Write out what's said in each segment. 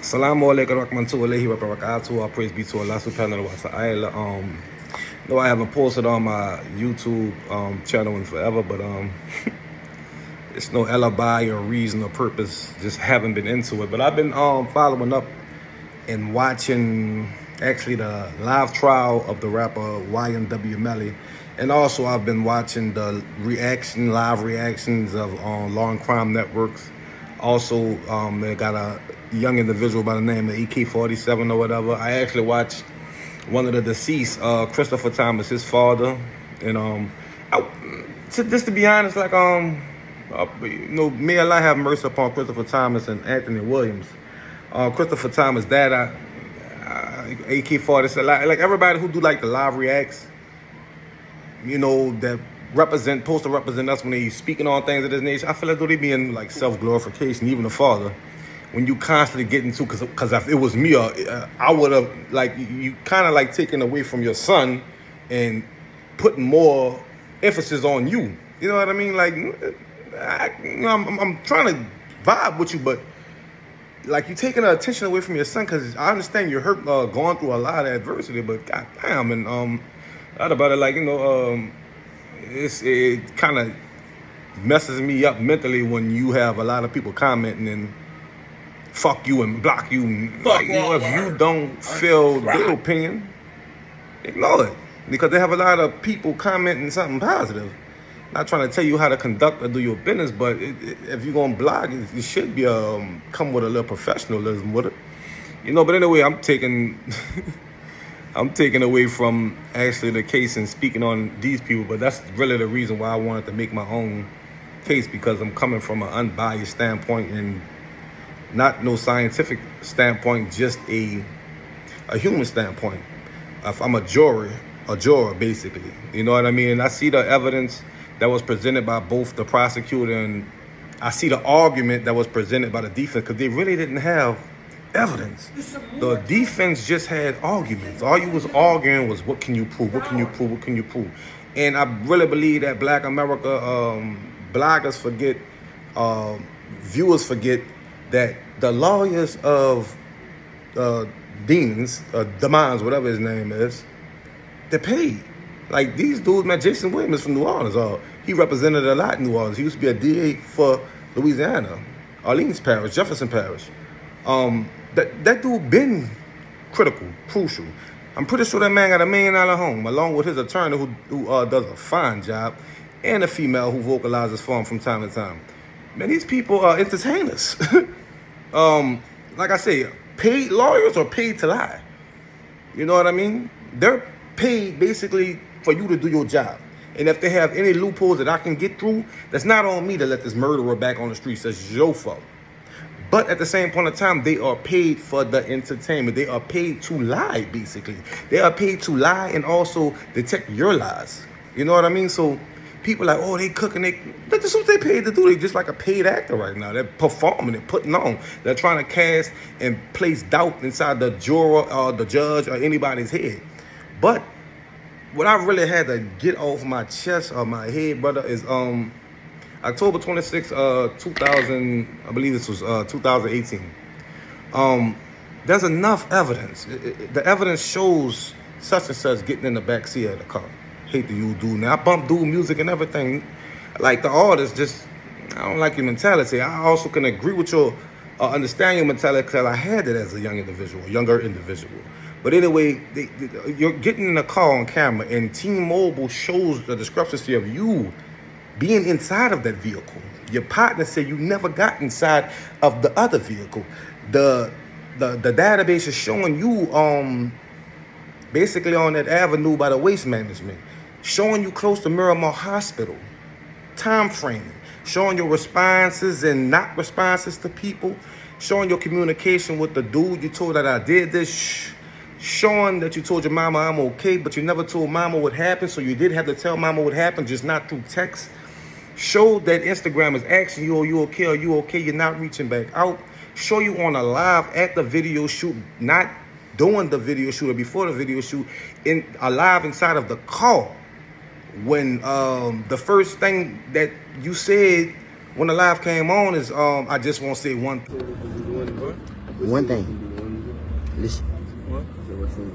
Salamu alaikum warahmatullahi wabarakatuh. Praise be to Allah subhanahu wa ta'ala. No, I haven't posted on my YouTube channel in forever, but it's no alibi or reason or purpose. Just haven't been into it. But I've been following up and watching actually the live trial of the rapper YNW Melly. And also I've been watching the live reactions of Law and Crime Networks. Also, they got a young individual by the name of EK47 or whatever. I actually watched one of the deceased, Christopher Thomas, his father. And just to be honest, like may Allah have mercy upon Christopher Thomas and Anthony Williams. Christopher Thomas, dad, AK-47, like everybody who do like the live reacts, that supposed to represent us when they speaking on things of this nature. I feel like they be in like self-glorification, even the father. When you constantly get into, because if it was me, I would have, like, you kind of like taking away from your son and putting more emphasis on you. You know what I mean? Like, I'm trying to vibe with you, but like you taking the attention away from your son, because I understand you're hurt, going through a lot of adversity, but goddamn, and thought about it, like, it kind of messes me up mentally when you have a lot of people commenting and fuck you and block you. And, like, if you don't feel their opinion, ignore it, because they have a lot of people commenting something positive. Not trying to tell you how to conduct or do your business, but if you're gonna blog, it should be come with a little professionalism with it, But anyway, I'm taking away from actually the case and speaking on these people, but that's really the reason why I wanted to make my own case, because I'm coming from an unbiased standpoint and not no scientific standpoint, just a human standpoint. If I'm a juror basically, you know what I mean? And I see the evidence that was presented by both the prosecutor, and I see the argument that was presented by the defense, because they really didn't have evidence. The defense just had arguments. All you was arguing was, what can you prove? What can you prove? What can you prove? And I really believe that Black America, bloggers forget, viewers forget that the lawyers of Demons, whatever his name is, they're paid. Like these dudes, man, Jason Williams from New Orleans, he represented a lot in New Orleans. He used to be a DA for Louisiana, Orleans Parish, Jefferson Parish. That dude been crucial. I'm pretty sure that man got $1 million home, along with his attorney who does a fine job, and a female who vocalizes for him from time to time. Man, these people are entertainers. Like I say, paid lawyers are paid to lie. You know what I mean? They're paid basically for you to do your job. And if they have any loopholes that I can get through, that's not on me to let this murderer back on the streets. That's your fault. But at the same point in time, they are paid for the entertainment. They are paid to lie, basically. They are paid to lie and also detect your lies. You know what I mean? So people are like, oh, they cooking. That's what they paid to do. They just like a paid actor right now. They're performing, they're putting on. They're trying to cast and place doubt inside the juror or the judge or anybody's head. But what I really had to get off my chest or my head, brother, is October 26, 2000, I believe this was 2018. There's enough evidence. The evidence shows such and such getting in the backseat of the car. Hate the you dude. Now I bump dude music and everything. Like the artist, just I don't like your mentality. I also can agree with your understand your mentality, because I had it as a younger individual. But anyway, you're getting in the car on camera, and T-Mobile shows the discrepancy of you being inside of that vehicle. Your partner said you never got inside of the other vehicle. The database is showing you basically on that avenue by the waste management, showing you close to Miramar Hospital, time framing, showing your responses and not responses to people, showing your communication with the dude you told that I did this, showing that you told your mama I'm okay, but you never told mama what happened, so you did have to tell mama what happened, just not through text. Showed that Instagram is asking you, are you okay, you're not reaching back out. Show you on a live at the video shoot, not doing the video shoot or before the video shoot, in a live inside of the car. When the first thing that you said when the live came on is, I just want to say one thing. One thing. Listen. What?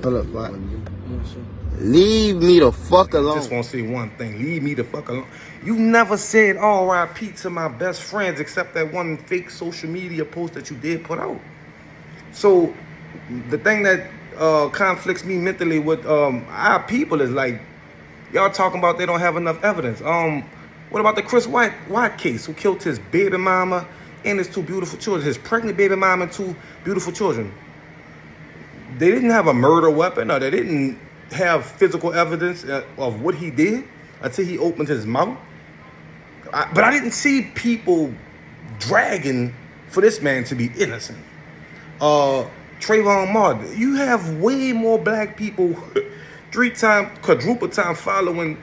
Hold up, fuck. Leave me the fuck I alone. just want to say one thing. Leave me the fuck alone. You never said R.I.P. to my best friends except that one fake social media post that you did put out. So the thing that conflicts me mentally with our people is like, y'all talking about they don't have enough evidence. What about the Chris White case, who killed his baby mama and his two beautiful children, his pregnant baby mama and two beautiful children? They didn't have a murder weapon, or they didn't have physical evidence of what he did until he opened his mouth. But I didn't see people dragging for this man to be innocent. Trayvon Martin, you have way more black people, quadruple time following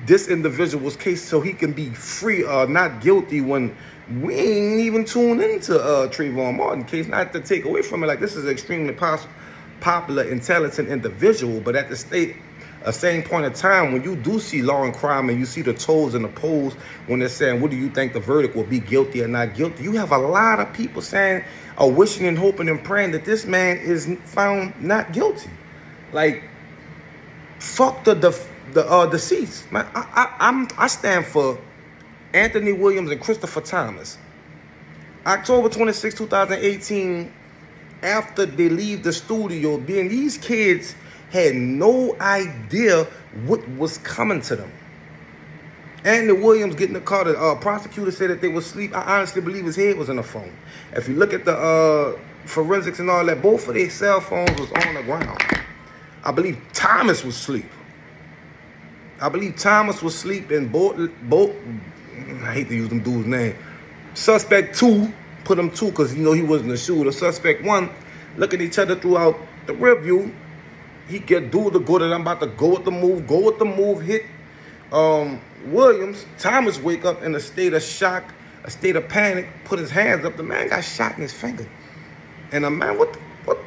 this individual's case so he can be free or not guilty, when we ain't even tuned into Trayvon Martin case. Not to take away from it, like, this is an extremely popular, intelligent individual, but at the same point in time, when you do see law and crime and you see the tolls and the polls when they're saying, what do you think the verdict will be, guilty or not guilty, you have a lot of people saying, or wishing and hoping and praying that this man is found not guilty. Like, fuck the deceased, man. I stand for Anthony Williams and Christopher Thomas. October 26, 2018, after they leave the studio, these kids had no idea what was coming to them. Anthony Williams getting the car, the prosecutor said that they were asleep. I honestly believe his head was in the phone. If you look at the forensics and all that, both of their cell phones was on the ground. I believe Thomas was asleep. And both, I hate to use them dude's name. Suspect 2, put him 2 because he wasn't a shooter. Suspect 1, look at each other throughout the review. He get dude to go that I'm about to go with the move, hit Williams. Thomas wake up in a state of shock, a state of panic, put his hands up. The man got shot in his finger. And the man, what,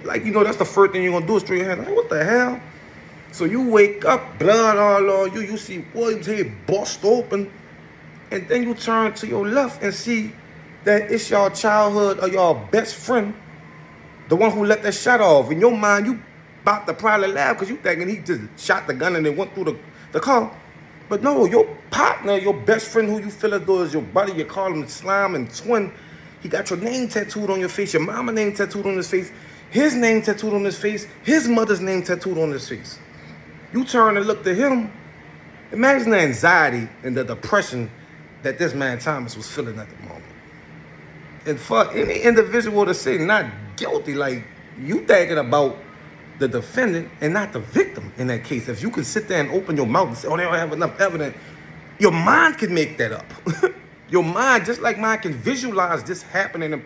like, that's the first thing you're gonna do is throw your hands. Like, what the hell? So you wake up, blood all on you. You see Williams' head bust open. And then you turn to your left and see that it's your childhood or your best friend, the one who let that shot off. In your mind, you about to probably laugh because you thinking he just shot the gun and then went through the car. But no, your partner, your best friend, who you feel as though is your buddy, you call him slime and twin, he got your name tattooed on your face, your mama name tattooed on his face, his name tattooed on his face, his mother's name tattooed on his face. You turn and look to him. Imagine the anxiety and the depression that this man Thomas was feeling at the moment. And for any individual to say not guilty, like, you thinking about the defendant and not the victim in that case. If you can sit there and open your mouth and say, oh, they don't have enough evidence, your mind can make that up. Your mind, just like mine, can visualize this happening and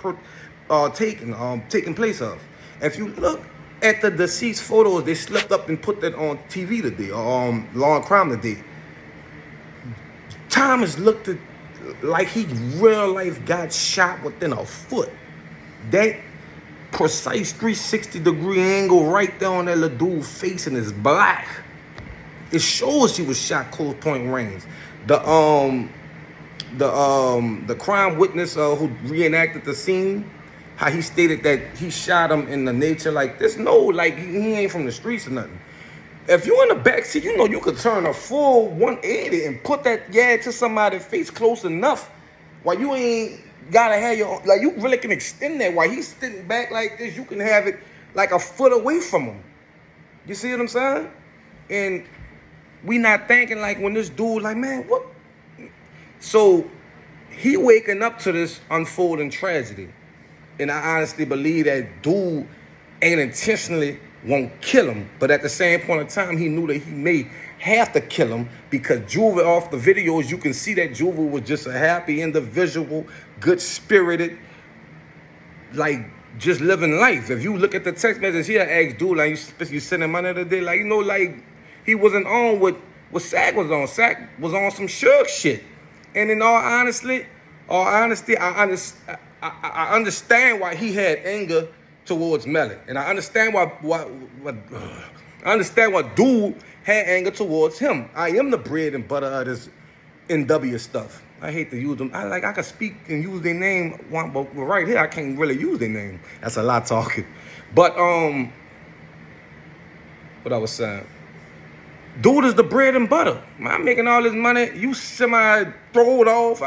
taking place of. If you look at the deceased photos, they slipped up and put that on TV today, or Law and Crime today. Thomas looked like he real life got shot within a foot. That precise 360-degree angle right there on that little dude's face, and it's black. It shows he was shot close point range. The crime witness who reenacted the scene, how he stated that he shot him in the nature like this. No, like, he ain't from the streets or nothing. If you in the backseat, you could turn a full 180 and put that to somebody's face close enough while you ain't gotta have your, like, you really can extend that while he's sitting back like this. You can have it like a foot away from him. You see what I'm saying? And we not thinking, like, when this dude, like, man, what? So he waking up to this unfolding tragedy. And I honestly believe that dude ain't intentionally won't kill him, but at the same point in time, he knew that he may have to kill him, because Juva, off the videos, you can see that Juva was just a happy individual, good-spirited, like, just living life. If you look at the text message, he asked dude, like, you sent him money today, like, like, he wasn't on what Sack was on. Sack was on some Suge shit. And in all honesty, I understand why he had anger towards Melly, and I understand why dude had anger towards him. I am the bread and butter of this NW stuff. I hate to use them. I could speak and use their name, but right here I can't really use their name. That's a lot talking. But what I was saying, dude is the bread and butter. Man, I'm making all this money. You semi throw it off.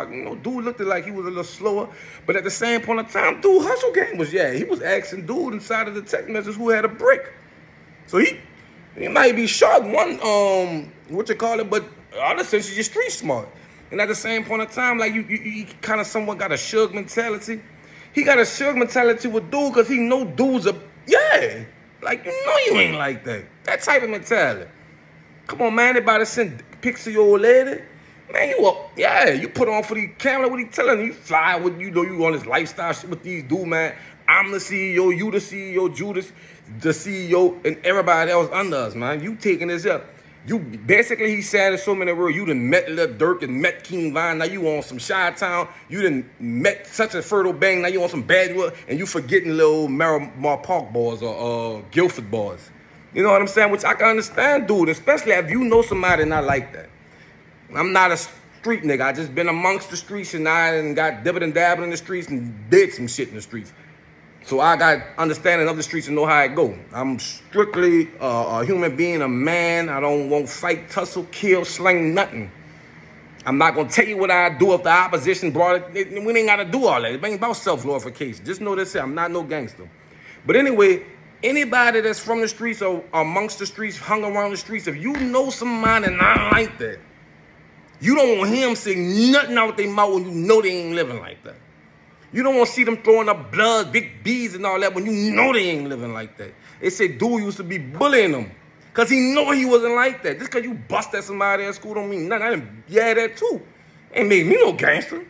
Dude looked like he was a little slower, but at the same point in time, dude hustle game was he was asking dude inside of the text message who had a brick. So he might be short one but other sense he's just street smart. And at the same point in time, like you kind of somewhat got a Suge mentality. He got a Suge mentality with dude because he know dudes are like you ain't like that. That type of mentality. Come on, man, anybody send pics of your old lady? Man, you put on for the camera what he telling you. You fly with you on this lifestyle shit with these dudes, man. I'm the CEO, you the CEO, Judas, the CEO, and everybody else under us, man. You taking this up. You basically, he said in so many words, you done met Lil Durk and met King Von. Now you on some Chi-Town. You done met such a fertile bang. Now you on some Badwood, and you forgetting little Miramar Park boys or Guilford boys. You know what I'm saying? Which I can understand, dude, especially if you know somebody not like that. I'm not a street nigga. I just been amongst the streets and I done got dibbing and dabbing in the streets and did some shit in the streets. So I got understanding of the streets and know how it go. I'm strictly a human being, a man. I don't want fight, tussle, kill, sling, nothing. I'm not going to tell you what I do if the opposition brought it. We ain't got to do all that. It ain't about self-glorification. Just know this here. I'm not no gangster. But anyway, anybody that's from the streets or amongst the streets, hung around the streets, if you know somebody not like that, you don't want him saying nothing out their mouth when you know they ain't living like that. You don't want to see them throwing up blood, big B's and all that when you know they ain't living like that. They say dude used to be bullying them because he know he wasn't like that. Just because you bust at somebody at school don't mean nothing. I didn't that too. Ain't made me no gangster.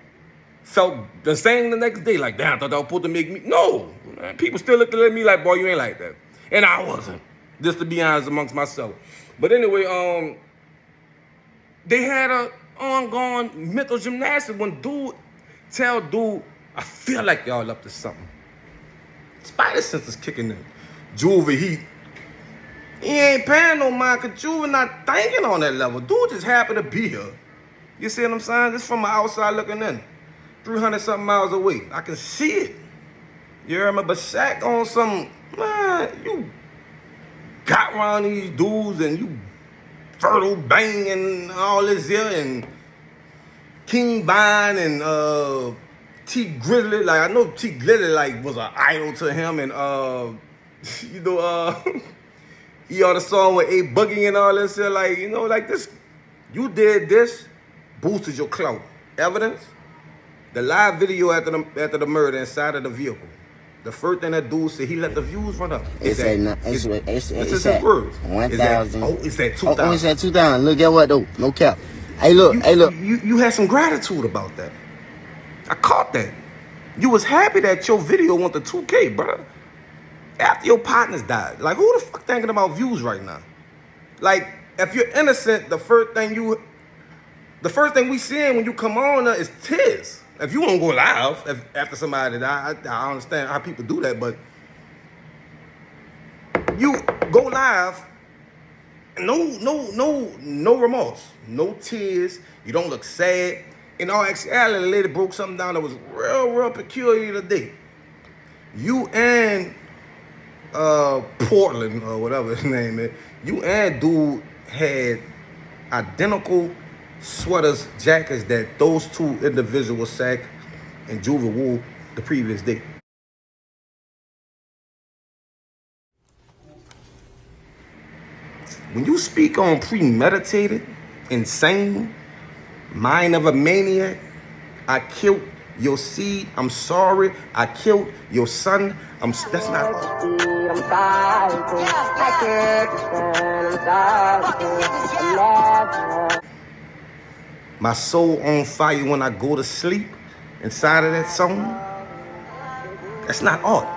Felt the same the next day. Like, damn, I thought that was supposed to make me. No. Man, people still looked at me like, boy, you ain't like that. And I wasn't. Just to be honest amongst myself. But anyway, they had a ongoing mental gymnastics when dude tell dude, I feel like y'all up to something. Spider sense is kicking in. Juvie, he ain't paying no mind because Juvie not thinking on that level. Dude just happy to be here. You see what I'm saying? This from the outside looking in. 300 something miles away. I can see it. You hear me? But Shaq on some, man, you got around these dudes and you fertile bang and all this here and King Von and T Grizzly, like I know T Grizzly like was an idol to him, and he on the song with A Boogie and all this shit, like like this. You did this, boosted your clout. Evidence, the live video after the murder inside of the vehicle. The first thing that dude said, he let the views run up. It's at 1,000. It's at 2,000. Oh, it's at 2,000. Look at what though? No cap. Hey, look. You had some gratitude about that. I caught that. You was happy that your video went to 2K, bro. After your partners died. Like, who the fuck thinking about views right now? Like, if you're innocent, the first thing we seeing when you come on is tears. If you won't go live after somebody died, I understand how people do that, but you go live, no remorse, no tears. You don't look sad. In all actuality, the lady broke something down that was real peculiar today. You and Portland, or whatever his name is, you and dude had identical sweaters, jackets that those two individuals, Shaq and Juvie, wore the previous day. When you speak on premeditated, insane, mind of a maniac, I killed your seed, I'm sorry, I killed your son, that's not my soul on fire when I go to sleep inside of that song. That's not art.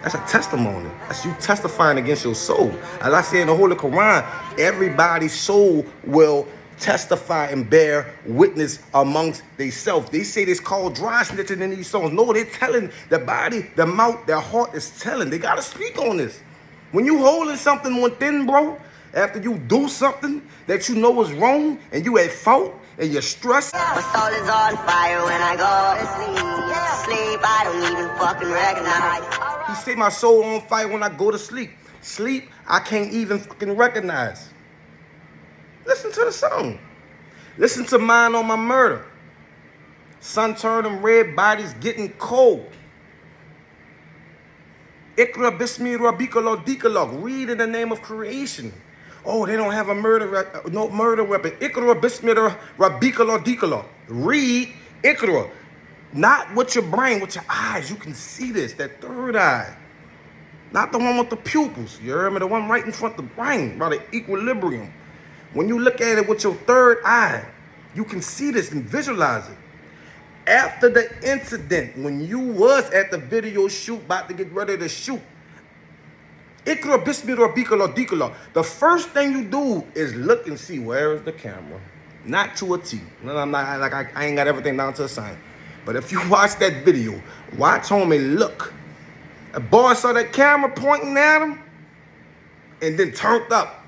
That's a testimony. That's you testifying against your soul. As I say in the Holy Quran, everybody's soul will testify and bear witness amongst themselves. They say this called dry snitching in these songs. No, they're telling the body, the mouth, their heart is telling. They got to speak on this. When you holding something within, bro, After you do something that you know is wrong and you at fault and you're stressed. My soul is on fire when I go to sleep. Sleep, I don't even fucking recognize. He say my soul on fire when I go to sleep. Sleep, I can't even fucking recognize. Listen to the song. Listen to Mine on My Murder. Sun turned them red bodies getting cold. Ikra bismi rabikalo dikalog. Read in the name of creation. Oh, they don't have a no murder weapon. Ikra bismi rabikalo dikalog. Read Ikra. Not with your brain, with your eyes. You can see this, that third eye. Not the one with the pupils. You heard me? The one right in front of the brain, by the equilibrium. When you look at it with your third eye, you can see this and visualize it. After the incident, when you was at the video shoot, about to get ready to shoot, Ikra bismi rabikalo dikalog. The first thing you do is look and see where is the camera. Not to a T. No, I'm not like I ain't got everything down to a science. But if you watch that video, watch home and look. A boy saw that camera pointing at him and then turned up.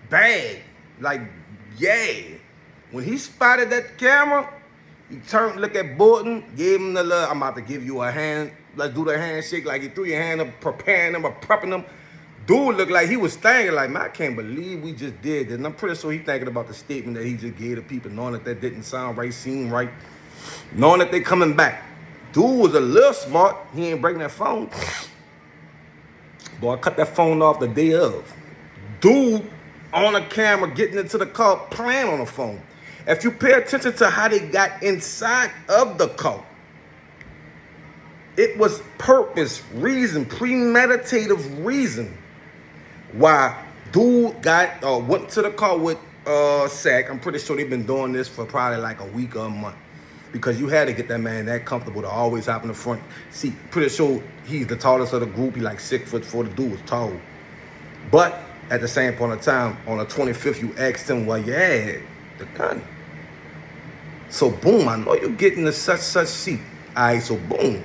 Bad. Like, yeah. When he spotted that camera, he turned, look at Borton, gave him the love. I'm about to give you a hand. Let's do the handshake. Like he threw your hand up, preparing him or prepping him. Dude looked like he was thinking, like, man, I can't believe we just did this. And I'm pretty sure he thinking about the statement that he just gave to people, knowing that didn't sound right, seem right, knowing that they coming back. Dude was a little smart. He ain't breaking that phone. Boy, I cut that phone off the day of. Dude on the camera getting into the car, playing on the phone. If you pay attention to how they got inside of the car, it was purpose, reason, premeditative reason why dude went to the car with Sack. I'm pretty sure they've been doing this for probably like a week or a month. Because you had to get that man that comfortable to always hop in the front seat. Pretty sure he's the tallest of the group. He like 6'4". The dude was tall. But at the same point of time, on the 25th, you asked him, well, you had the gun. So boom, I know you're getting to such seat. All right, so boom.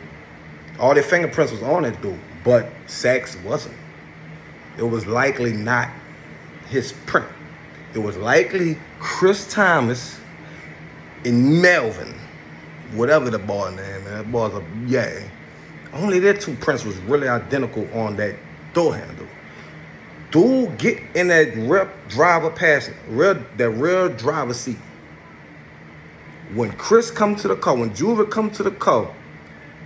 All their fingerprints was on that dude, but Sachs wasn't. It was likely not his print. It was likely Chris Thomas and Melvin. Whatever the boy name, man. That boy's a Only their two prints was really identical on that door handle. Dude get in that rear driver seat. When Chris come to the car, when Juva come to the car,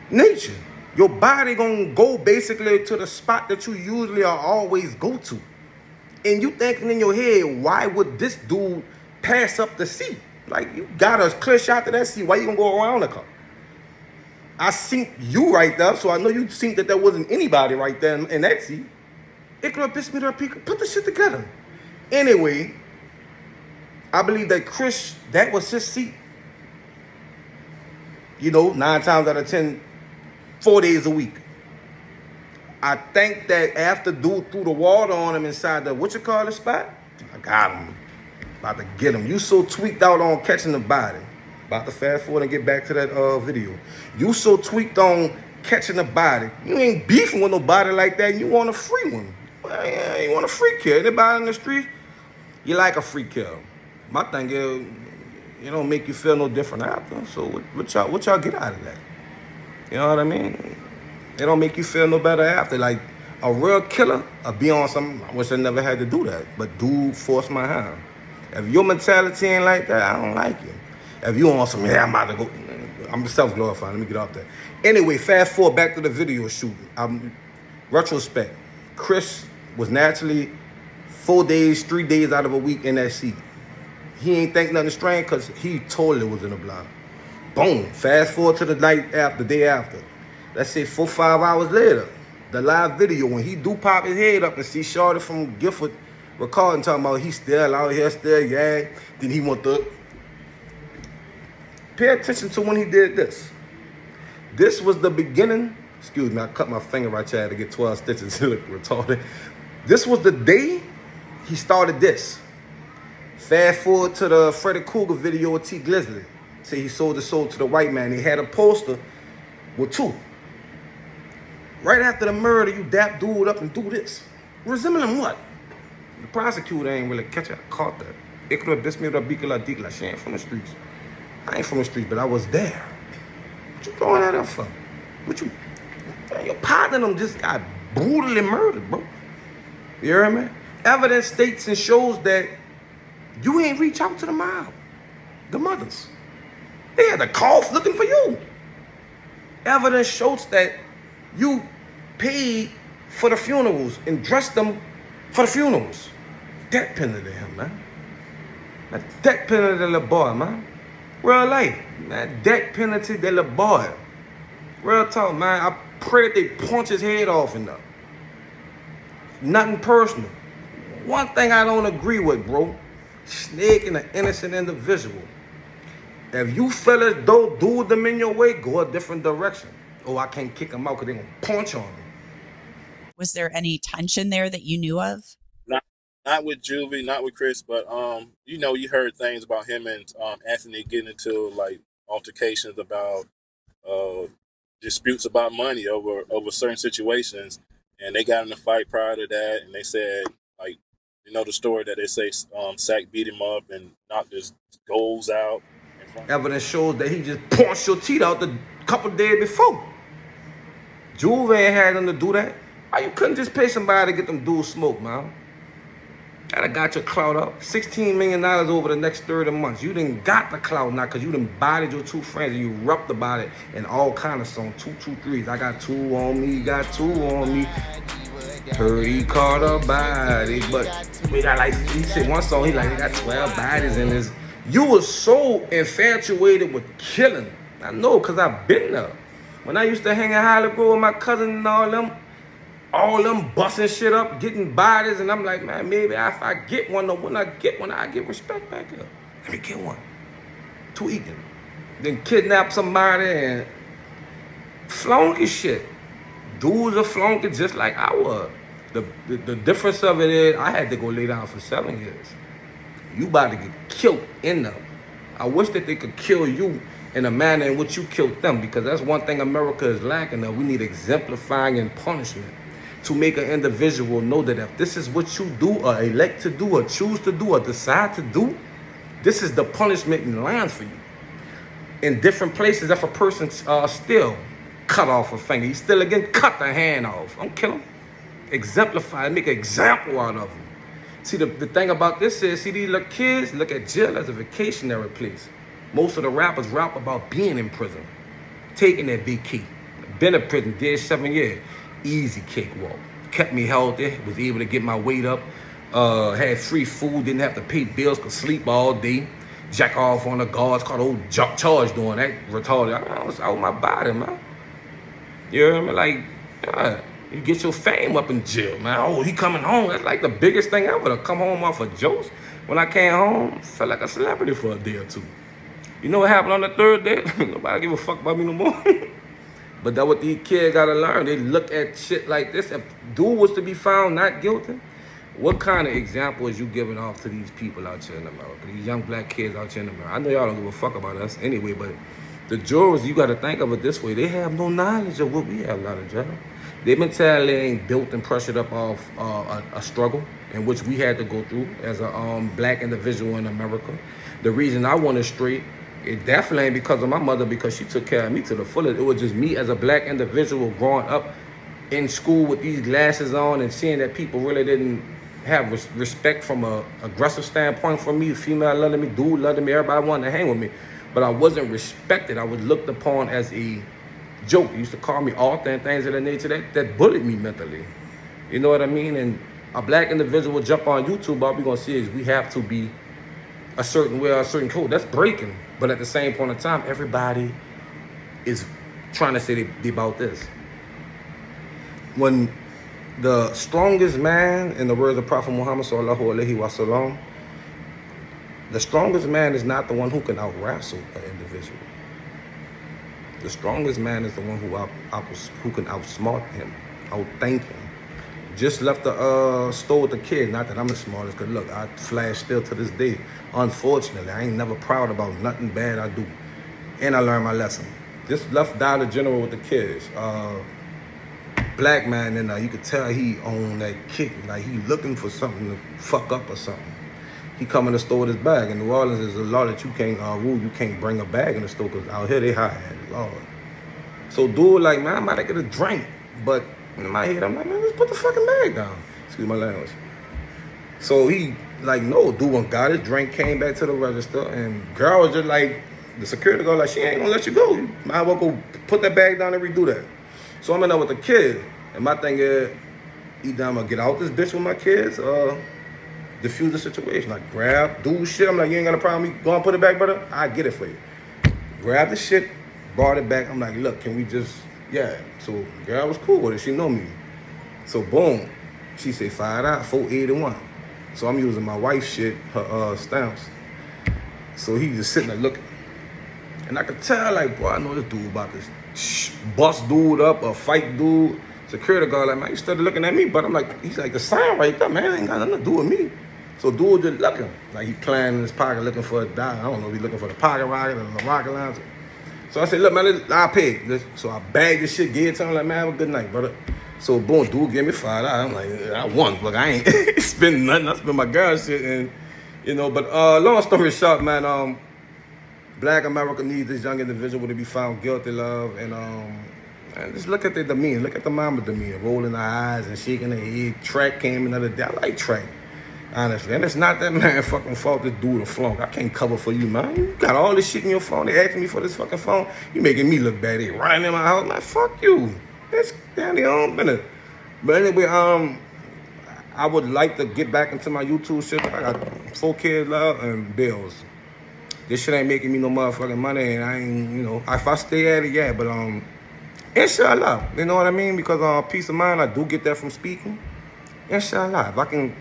nature, your body gonna go basically to the spot that you usually or always go to. And you thinking in your head, why would this dude pass up the seat? Like, you got a clear shot to that seat. Why you gonna go around the car? I seen you right there, so I know you seen that there wasn't anybody right there in that seat. Ikra bismi rabikalo. Put the shit together. Anyway, I believe that Chris, that was his seat. You know, 9 times out of 10, 4 days a week. I think that after dude threw the water on him inside the, what you call the spot? I got him. About to get him. You so tweaked out on catching the body. About to fast forward and get back to that video. You so tweaked on catching the body. You ain't beefing with nobody like that. You want a free one. Well, yeah, you want a free kill. Anybody in the street, you like a free kill. My thing is, it don't make you feel no different after. So what y'all get out of that? You know what I mean? It don't make you feel no better after. Like a real killer, be on something. I wish I never had to do that. But dude forced my hand. If your mentality ain't like that, I don't like it. If you on some, I'm about to go. I'm self-glorifying. Let me get off that. Anyway, fast forward back to the video shooting. Retrospect. Chris was naturally 4 days, 3 days out of a week in that seat. He ain't think nothing strange because he totally was in the blind. Boom. Fast forward to the night after, the day after. Let's say 4 or 5 hours later. The live video, when he do pop his head up and see Shorty from Gifford recording, talking about he's still out here, still, yeah. Then he went to pay attention to when he did this. This was the beginning. Excuse me, I cut my finger right here to get 12 stitches. It looked retarded. This was the day he started this. Fast forward to the Freddy Krueger video with T. Glizzly. Say he sold his soul to the white man. He had a poster with 2. Right after the murder, you dap dude up and do this. Resembling what? prosecutor ain't really catch her. I caught that. It could have bismilled Bikala Dikla. She ain't from the streets. I ain't from the streets, but I was there. What you throwing that up for? What you? Your partner them just got brutally murdered, bro. You hear me? Evidence states and shows that you ain't reach out to the mob, the mothers. They had to cough looking for you. Evidence shows that you paid for the funerals and dressed them for the funerals. Death penalty to him, man. That death penalty to the boy, man. Real life, man. Death penalty to the boy. Real talk, man. I pray that they punch his head off enough. Nothing personal. One thing I don't agree with, bro. Snaking an innocent individual. If you fellas don't do them in your way, go a different direction. Oh, I can't kick them out because they're going to punch on me. Was there any tension there that you knew of? Not with Juvie, not with Chris, but you know, you heard things about him and Anthony getting into like altercations about disputes about money over certain situations, and they got in a fight prior to that, and they said, like, you know, the story that they say Sack beat him up and knocked his goals out. Evidence shows that he just punched your teeth out the couple days before. Juve ain't had them to do that. Why you couldn't just pay somebody to get them dudes smoke, man? That got your clout up. $16 million over the next 30 months. You didn't got the clout now because you done bodied your two friends and you rapped about it in all kind of songs. 2, 2, 3s. I got 2 on me, you got 2 on me. Heard he caught a body, but we got like, he said one song, he like, they got 12 bodies in his. You was so infatuated with killing. I know, because I've been there. When I used to hang in Hollywood with my cousin and all them busting shit up, getting bodies, and I'm like, man, maybe if I get one, or when I get one, I get respect back here. Let me get one. Tweaking. Then kidnap somebody and flunky shit. Dudes are flunky just like I was. The difference of it is I had to go lay down for 7 years. You about to get killed in them. I wish that they could kill you in a manner in which you killed them, because that's one thing America is lacking of. We need exemplifying and punishment to make an individual know that if this is what you do or elect to do or choose to do or decide to do, this is the punishment in line for you. In different places, if a person still cut off a finger, he still again cut the hand off. Don't kill him. Exemplify, make an example out of him. See, the thing about this is, see, these little kids look at jail as a vacationary place. Most of the rappers rap about being in prison, taking that vacay. Been in prison, did 7 years. Easy cakewalk. Kept me healthy, was able to get my weight up, had free food, didn't have to pay bills, could sleep all day, jack off on the guards, caught old charge doing that, retarded. I was out my body, man. You know what I mean? Like, you get your fame up in jail, man. Oh, he coming home. That's like the biggest thing ever, to come home off of jokes. When I came home, I felt like a celebrity for a day or two. You know what happened on the 3rd day? Nobody give a fuck about me no more. But that's what these kids gotta learn. They look at shit like this. If dude was to be found not guilty, what kind of example is you giving off to these people out here in America? These young black kids out here in America. I know y'all don't give a fuck about us anyway, but the jurors, you gotta think of it this way. They have no knowledge of what we have a lot of judges. Their mentality ain't built and pressured up off a struggle in which we had to go through as a black individual in America. The reason I went straight, it definitely ain't because of my mother, because she took care of me to the fullest. It was just me as a black individual growing up in school with these glasses on and seeing that people really didn't have respect from a aggressive standpoint for me. Female loving me, dude loving me, everybody wanted to hang with me. But I wasn't respected. I was looked upon as a joke. They used to call me author and things of that nature. That bullied me mentally. You know what I mean? And a black individual jump on YouTube, all we're going to see is we have to be a certain way or a certain code. That's breaking. But at the same point in time, everybody is trying to say they about this. When the strongest man, in the words of Prophet Muhammad sallallahu alaihi wasallam, the strongest man is not the one who can out-wrestle an individual. The strongest man is the one who can outsmart him, outthink him. Just left the store with the kid. Not that I'm the smartest, because look, I flash still to this day. Unfortunately, I ain't never proud about nothing bad I do. And I learned my lesson. Just left Dollar General with the kids. black man in there. You could tell he on that kick. Like he looking for something to fuck up or something. He come in the store with his bag. In New Orleans, there's a law that you can't rule. You can't bring a bag in the store because out here they high at it. Lord. So dude like, man, I'm about to get a drink. But in my head, I'm like, man, let's put the fucking bag down. Excuse my language. So he like, no, dude got his drink, came back to the register, and girl was just like, the security guard like, she ain't gonna let you go. You might as well go put that bag down and redo that. So I'm in there with the kid, and my thing is, either I'm gonna get out this bitch with my kids, diffuse the situation. Like grab, do shit. I'm like, you ain't got a problem with me? Go and put it back, brother. I get it for you. Grab the shit, brought it back. I'm like, look, can we just, yeah. So girl was cool with it. She know me. So boom, she say $5, $4.81. So I'm using my wife's shit, her stamps. So he just sitting there looking. And I could tell, like, boy, I know this dude about this bust dude up or fight dude. Security guard, like, man, he started looking at me, but I'm like, he's like, the sign right there, man, ain't got nothing to do with me. So dude just looking, like he playing in his pocket looking for a dime. I don't know if he's looking for the pocket rocket or the rocket launcher. So I said, look, man, I'll pay. So I bagged this shit, gave it to him, like, man, have a good night, brother. So boom, dude gave me $5. I'm like, I won. Look, I ain't spend nothing. I spend my girl shit, and you know. But long story short, man, Black America needs this young individual to be found guilty of, and just look at the demeanor. Look at the mama demeanor, rolling her eyes and shaking her head. Track came another day. I like Track, honestly, and it's not that man fucking fault. This dude a flunk. I can't cover for you, man. You got all this shit in your phone. They asking me for this fucking phone. You making me look bad. They running in my house, man. Fuck you. That's down their own business. But anyway, I would like to get back into my YouTube shit. I got 4 kids, love, and bills. This shit ain't making me no motherfucking money, and I ain't, you know, if I stay at it, yeah, but inshallah, you know what I mean? Because peace of mind, I do get that from speaking. Inshallah, if I can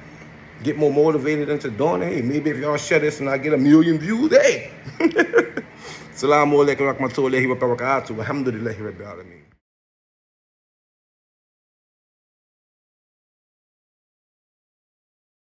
get more motivated into doing it, hey, maybe if y'all share this and I get 1 million views, hey. Assalamu alaikum wa rahmatullahi wa barakatuh. Alhamdulillahi rabbil alameen.